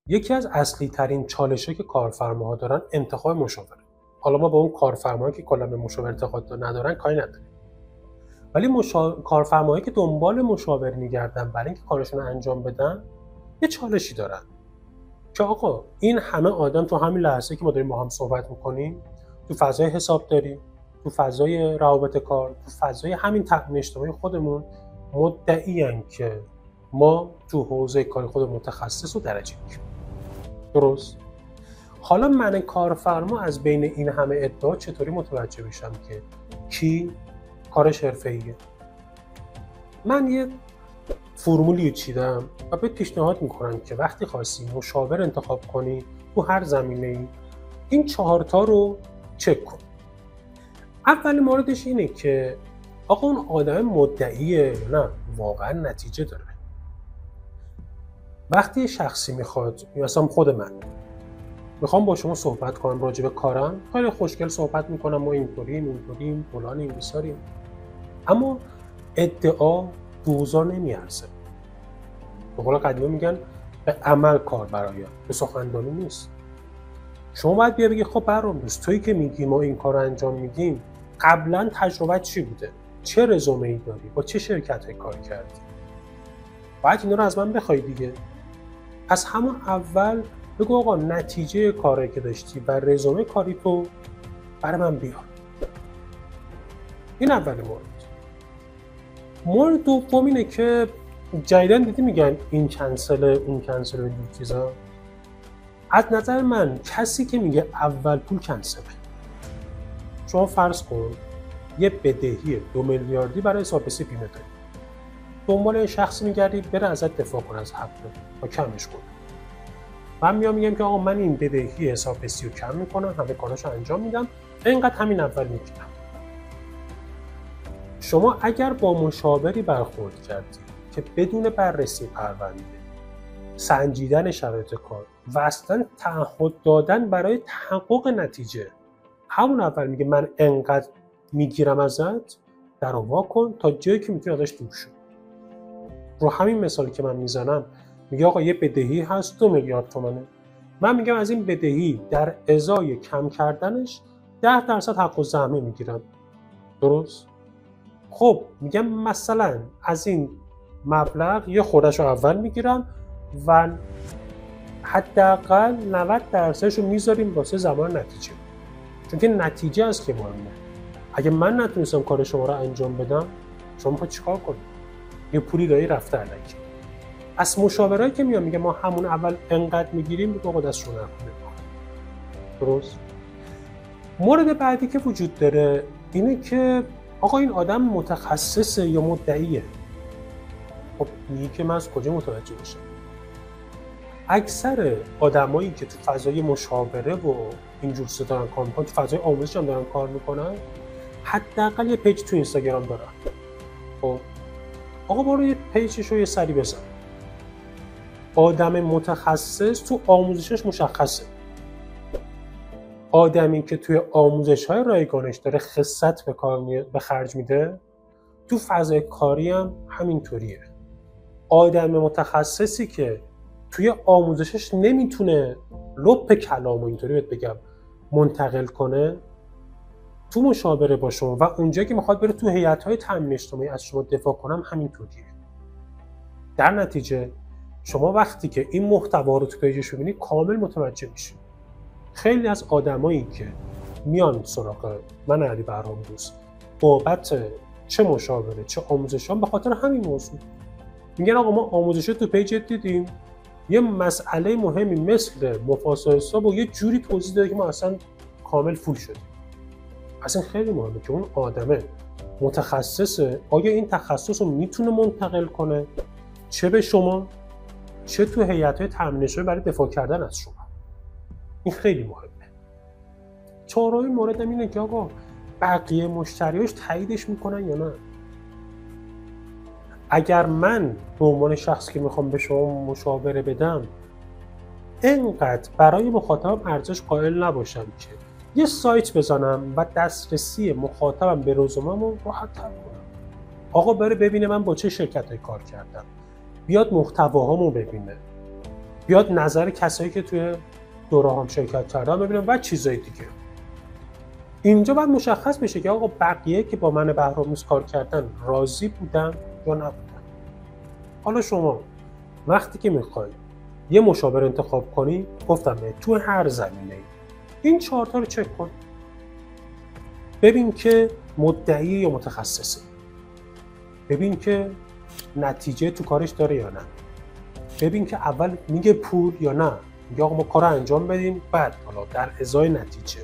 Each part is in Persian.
یکی از اصلی ترین چالش‌هایی که کارفرماها دارن انتخاب مشاوره. حالا ما با اون کارفرماهایی که کلا به مشاور اعتقاد ندارن کاری نداریم. ولی کارفرماهایی که دنبال مشاور می‌گردن برای اینکه کارشون رو انجام بدن، یه چالشی دارن. که آقا این همه آدم تو همین لحظه که ما داریم با هم صحبت می‌کنیم، تو فضای حسابداری، تو فضای روابط کار، تو فضای همین تأمین اجتماعی خودمون مدعی‌اند که ما تو حوزه کار خود متخصص و درجه می‌گیریم. درست؟ حالا من کارفرما از بین این همه ادعا چطوری متوجه بشم که کی کارش حرفه‌ایه؟ من یه فرمولی چیدم و بهت پیشنهاد میکنم که وقتی خواستی مشاور انتخاب کنی تو هر زمینه‌ای این 4 تا رو چک کن. اول موردش اینه که آقا اون آدم مدعیه یا نه واقعا نتیجه داره. وقتی شخصی میخواد مثلا خود من میخوام با شما صحبت کنم راجع به کارم، خیلی خوشگل صحبت میکنم، ما اینطوریم فلانیم بیساریم، اما ادعا دوزار نمیارزه. به قول قدیمی میگن به عمل کار برآید، به سخنرانی نیست. شما باید بیا بگی خب برام دوست تویی که میگی ما این کار رو انجام میدیم قبلا تجربت چی بوده؟ چه رزومه‌ای داری؟ با چه شرکت‌های کار کردی؟ باید اینا رو از من بخوای دیگه. از همون اول بگو آقا نتیجه کاری که داشتی و رزومه کاری تو برای من بیار. این اول مورد دوم اینه که جدیدن دیدی میگن این کنسل اون کنسل و این چیزا. از نظر من کسی که میگه اول پول کنسله. شما فرض کن یه بدهی 2 میلیاردی برای حسابرسی بیمه داری. دنبال شخصی میگردی بره ازت دفاع کنه از حقت و کمش کنه. من میگم که آقا من این بدهی حسابرسی رو کم میکنم، همه کاراشو انجام میدم، اینقدر همین اول میگیرم. شما اگر با مشاوری برخورد کردی که بدون بررسی پرونده، سنجیدن شرایط کار و اصلا تعهد دادن برای تحقق نتیجه، همون اول میگه من انقدر میگیرم ازت، در وا کن تا جایی که میتونی ازش دور شو. رو همین مثالی که من میزنم میگه آقا یه بدهی هست 2 میلیارد تومانه، من میگم از این بدهی در ازای کم کردنش 10% حق الزحمه میگیرم. درست؟ خب میگم مثلا از این مبلغ یه خودش رو اول میگیرم و حداقل 90% رو میذاریم واسه زمان نتیجه، چون که نتیجه است که مهمه. اگه من نتونستم کار شما رو انجام بدم شما میخواید چیکار کنید؟ یه پولی دایی رفته الکی. از مشاورایی که میگه ما همون اول انقدر میگیریم بگو آقا دستشون نکنه. درست؟ مورد بعدی که وجود داره اینه که آقا این آدم متخصصه یا مدعیه. خب میگه که من از کجا متوجه بشم؟ اکثر آدمایی که تو فضای مشاوره و اینجور دارن کار میکنن، تو فضای آموزش هم دارن کار میکنن، حداقل یه پیج تو اینستاگرام دارن. خب آقا برو یه پیجش رو یه سری بزن. آدم متخصص تو آموزشش مشخصه. آدمی که توی آموزش‌های رایگانش داره خست به خرج میده، تو فضای کاری هم همینطوریه. آدم متخصصی که توی آموزشش نمیتونه لپ کلامو اینطوری بهت بگم منتقل کنه، تو مشاوره با شما و اونجایی که میخواد بره تو هیئت‌های تامین اجتماعی از شما دفاع کنم همینطوریه. در نتیجه شما وقتی که این محتوا رو تو پیجش ببینید کامل متوجه میشید. خیلی از آدمایی که میان سراغ من علی بهرام دوست بابت چه مشاوره چه آموزشان به خاطر همین موضوع میگن آقا ما آموزش تو پیجت دیدیم، یه مسئله مهمی مثل مفاسد حساب و یه جوری توضیح داده که ما اصلا کامل فول شدیم. اصلا خیلی مهمه که اون آدمه متخصصه، آیا این تخصص رو میتونه منتقل کنه چه به شما چه تو هیئت‌های تامین اجتماعی برای دفاع کردن از شما. این خیلی مهمه. چهارمین مورد هم اینه که آقا بقیه مشتریاش تاییدش میکنن یا نه. اگر من به عنوان شخصی که میخوام به شما مشاوره بدم اینقدر برای مخاطبم ارزش قائل نباشم که یه سایت بزنم و دسترسی مخاطبم به رزومه‌مو راحت‌تر کنم. آقا بره ببینه من با چه شرکت‌های کار کردم، بیاد محتواهامو ببینه، بیاد نظر کسایی که توی دوره هم شرکت کردن ببینم و چیزای دیگه. اینجا باید مشخص بشه که آقا بقیه که با من بهرام‌نوس کار کردن راضی بودن یا نبودن. حالا شما وقتی که میخوای یه مشاور انتخاب کنی، گفتم تو هر زمینه این 4 تا رو چک کن. ببین که مدعی یا متخصصه. ببین که نتیجه تو کارش داره یا نه. ببین که اول میگه پول یا نه. میگه آقا ما کار رو انجام بدیم بعد حالا در ازای نتیجه.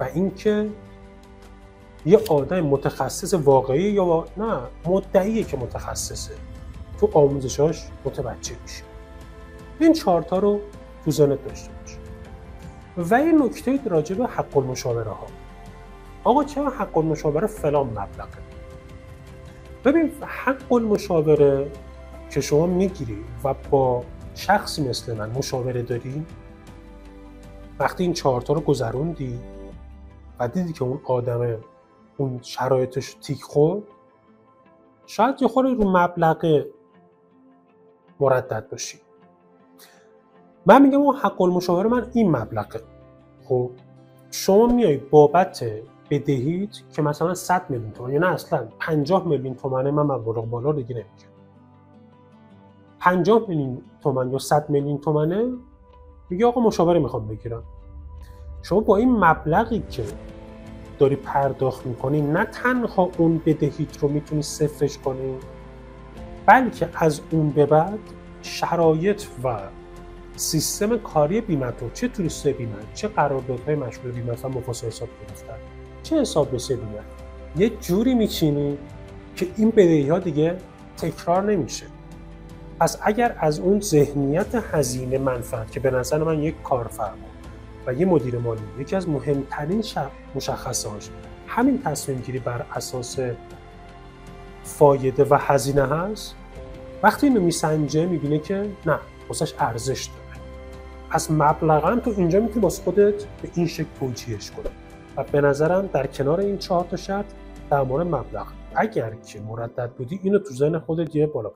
و اینکه یه آدم متخصص واقعی یا نه مدعیه که متخصصه. تو آموزشاش متوجه میشه. این 4 تا رو تو ذهنت داشته باش. و یه نکته راجع به حق المشاوره ها. آقا چرا حق المشاوره فلان مبلغه؟ ببین حق المشاوره که شما میگیری و با شخصی مثل من مشاوره داری، وقتی این 4 تا رو گذروندی و دیدی که اون آدمه اون شرایطش تیک خورد، شاید یه خورده رو مبلغ مردد باشی. من میگم اون حق المشاوره من این مبلغه. خب شما میای بابت بدهیت که مثلا 100 میلیون تومان یا نه اصلا 50 میلیون تومانه، من مبلغ بالا دیگه نمیگم، 50 میلیون تومان یا 100 میلیون تومانه، میگه آقا مشاوره میخوام بگیرم. شما با این مبلغی که داری پرداخت میکنی نه تنها اون بدهیت رو میتونی صفرش کنی، بلکه از اون به بعد شرایط و سیستم کاری بیمه‌تو، چه توریست بیمه، چه قراردادهای مشمول بیمه، مثلا مفاسد حساب گرفتن، چه حسابرسی بیمه، یه جوری میچینی که این بدهی‌ها دیگه تکرار نمیشه. پس اگر از اون ذهنیت هزینه منفعت که به نظر من یک کارفرما و یه مدیر مالی یکی از مهمترین مشخصه‌هاش همین تصمیم گیری بر اساس فایده و هزینه هست، وقتی اینو میسنجه میبینه که نه واسش ارزش داره. پس مبلغاً تو اینجا میتونی واسه خودت به این شکل توجیهش کنی. و به نظرم در کنار این 4 تا شرط در مورد مبلغ اگر که مردد بودی اینو تو ذهن خودت یه بالا